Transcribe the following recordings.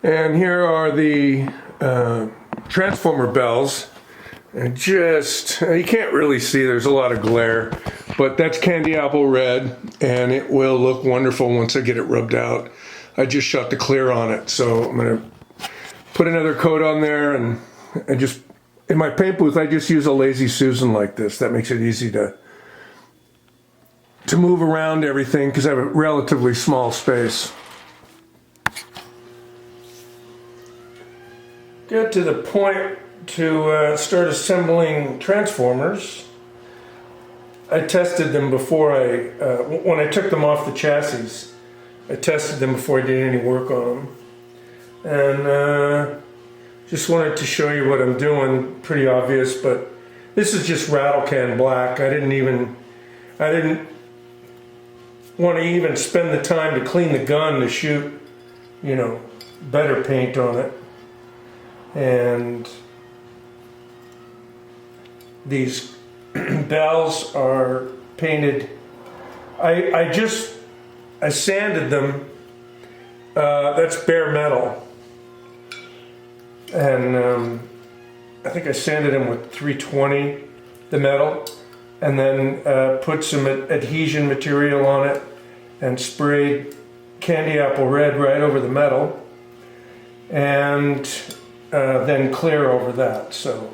And here are the transformer bells. And you can't really see, there's a lot of glare, but that's candy apple red, and it will look wonderful once I get it rubbed out. I just shot the clear on it, so I'm gonna put another coat on there, and just, in my paint booth, I just use a Lazy Susan like this. That makes it easy to move around everything, because I have a relatively small space. Get to the point to start assembling transformers. I tested them before when I took them off the chassis, I tested them before I did any work on them. And just wanted to show you what I'm doing, pretty obvious, but this is just rattle can black. I didn't want to even spend the time to clean the gun to shoot, better paint on it. And these bells are painted. I sanded them. That's bare metal, and I think I sanded them with 320, the metal, and then put some adhesion material on it and sprayed candy apple red right over the metal, and then clear over that. So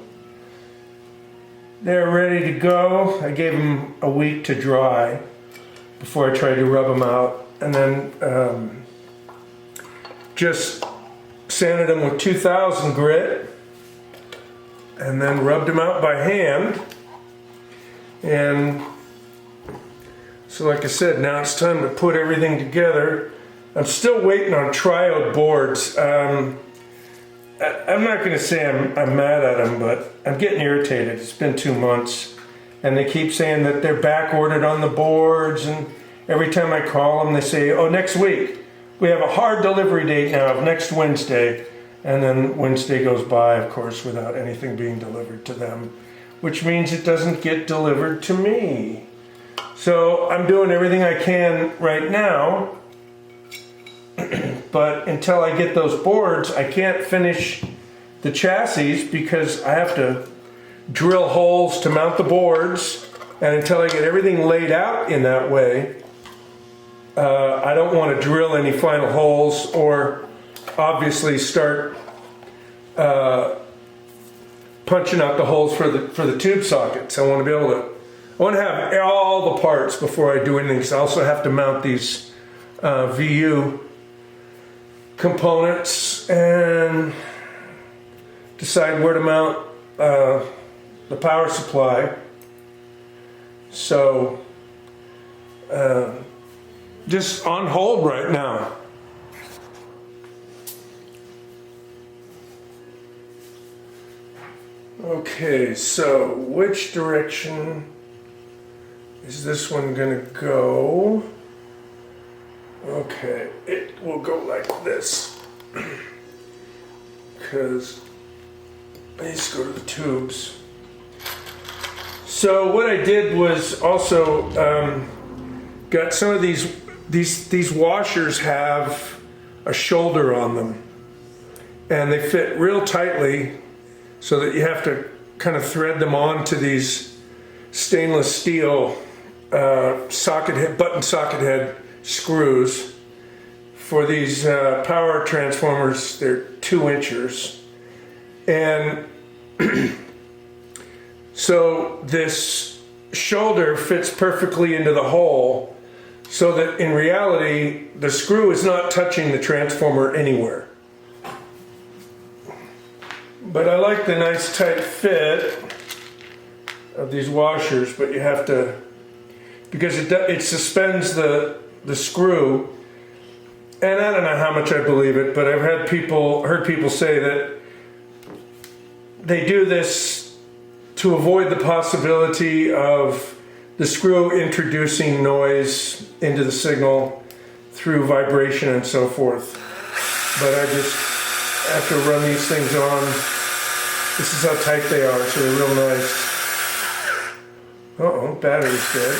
they're ready to go. I gave them a week to dry before I tried to rub them out, and then just sanded them with 2000 grit, and then rubbed them out by hand. And so, like I said, now it's time to put everything together. I'm still waiting on triode boards. I'm not going to say I'm mad at them, but I'm getting irritated. It's been 2 months, and they keep saying that they're back ordered on the boards, and every time I call them, they say, oh, next week. We have a hard delivery date now of next Wednesday, and then Wednesday goes by, of course, without anything being delivered to them, which means it doesn't get delivered to me. So I'm doing everything I can right now, but until I get those boards, I can't finish the chassis because I have to drill holes to mount the boards, and until I get everything laid out in that way, I don't want to drill any final holes or obviously start punching out the holes for the tube sockets. I want to have all the parts before I do anything. So I also have to mount these VU components and decide where to mount the power supply. So just on hold right now. Okay, so which direction is this one gonna go? Okay, it will go like this, because these go to the tubes. So what I did was also got some of these washers have a shoulder on them, and they fit real tightly so that you have to kind of thread them onto these stainless steel button socket head screws. For these power transformers, they're 2 inches, and so this shoulder fits perfectly into the hole, so that in reality the screw is not touching the transformer anywhere. But I like the nice tight fit of these washers, but you have to, because it suspends the screw. And I don't know how much I believe it, but I've heard people say that they do this to avoid the possibility of the screw introducing noise into the signal through vibration and so forth. But I just have to run these things on. This is how tight they are, so they're real nice. Uh-oh, battery's dead.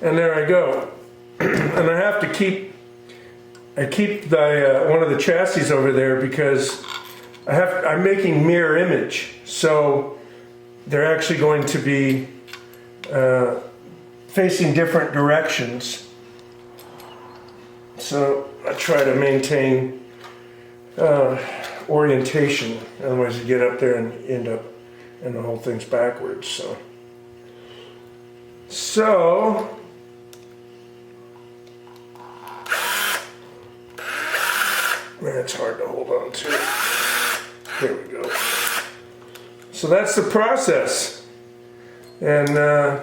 And there I go. And I have to keep I keep the one of the chassis over there because I'm making mirror image, so they're actually going to be facing different directions. So I try to maintain orientation, otherwise you get up there and end up and the whole thing's backwards. So man, it's hard to hold on to. There we go. So that's the process. And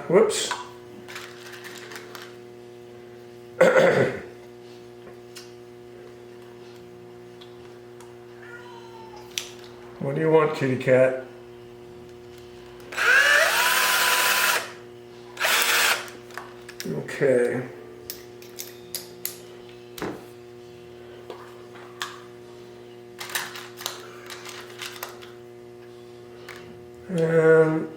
whoops. What do you want, kitty cat? Okay. And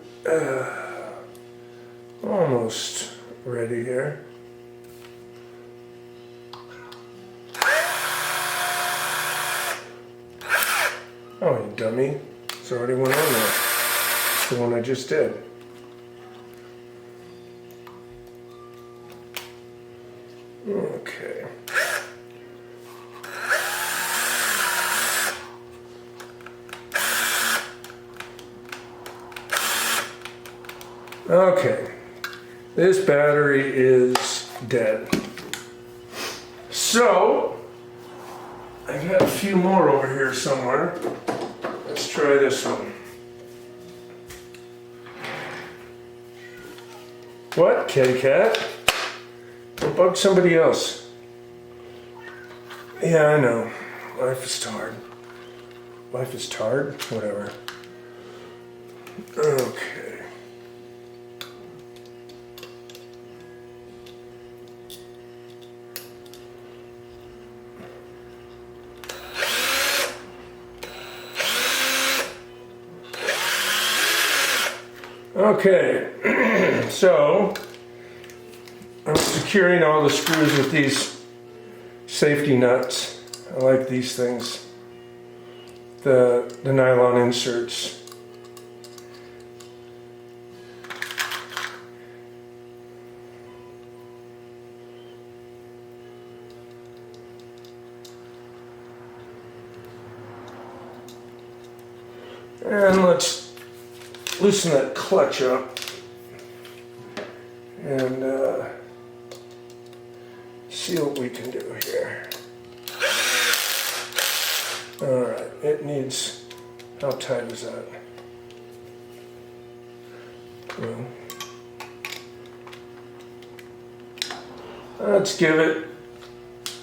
almost ready here. Oh, you dummy. It's already one on there. It's the one I just did. Okay. Okay. This battery is dead. So, I've got a few more over here somewhere. Let's try this one. What, kitty cat? Don't bug somebody else. Yeah, I know. Life is hard. Life is hard? Whatever. Okay. Okay, so I'm securing all the screws with these safety nuts. I like these things, the nylon inserts. And let's loosen that clutch up and see what we can do here. Alright, it needs, how tight is that? Well, let's give it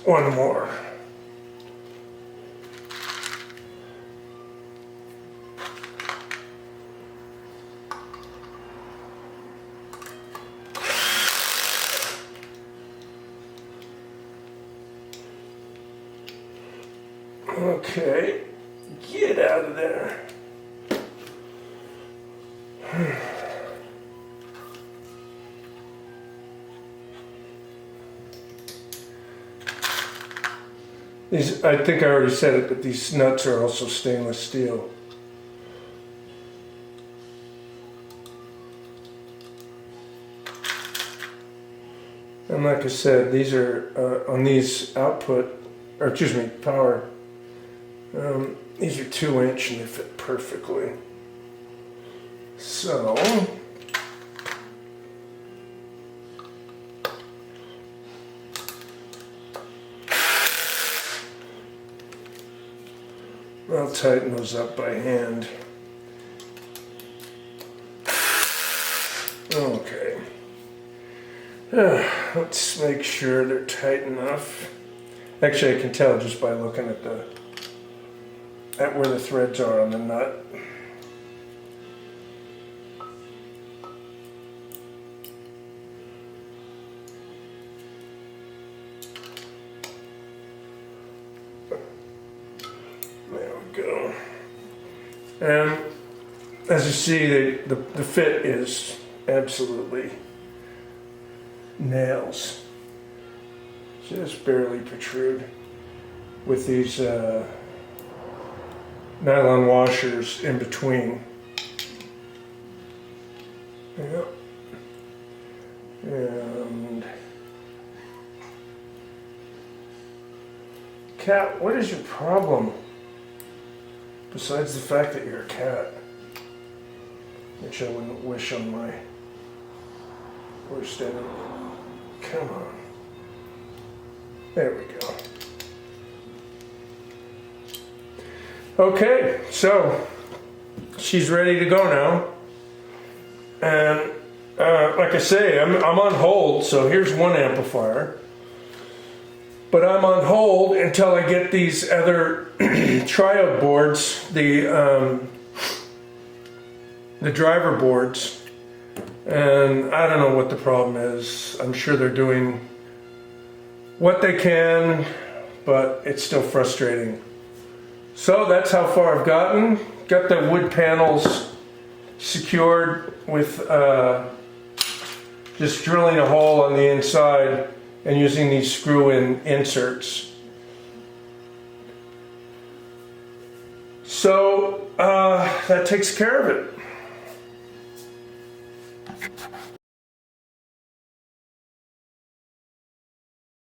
one more. Okay, get out of there. These, I think I already said it, but these nuts are also stainless steel. And like I said, these are on these output, or excuse me, power. These are 2-inch and they fit perfectly. So, I'll tighten those up by hand. Okay. Let's make sure they're tight enough. Actually, I can tell just by looking at where the threads are on the nut. There we go. And as you see, the fit is absolutely nails. Just barely protrude. with these nylon washers in between. Yep. And cat, what is your problem? Besides the fact that you're a cat, which I wouldn't wish on my worst enemy. Come on. There we go. Okay, so she's ready to go now. And like I say, I'm on hold, so here's one amplifier. But I'm on hold until I get these other triode boards, the driver boards. And I don't know what the problem is. I'm sure they're doing what they can, but it's still frustrating. So that's how far I've gotten. Got the wood panels secured with just drilling a hole on the inside and using these screw-in inserts. So that takes care of it.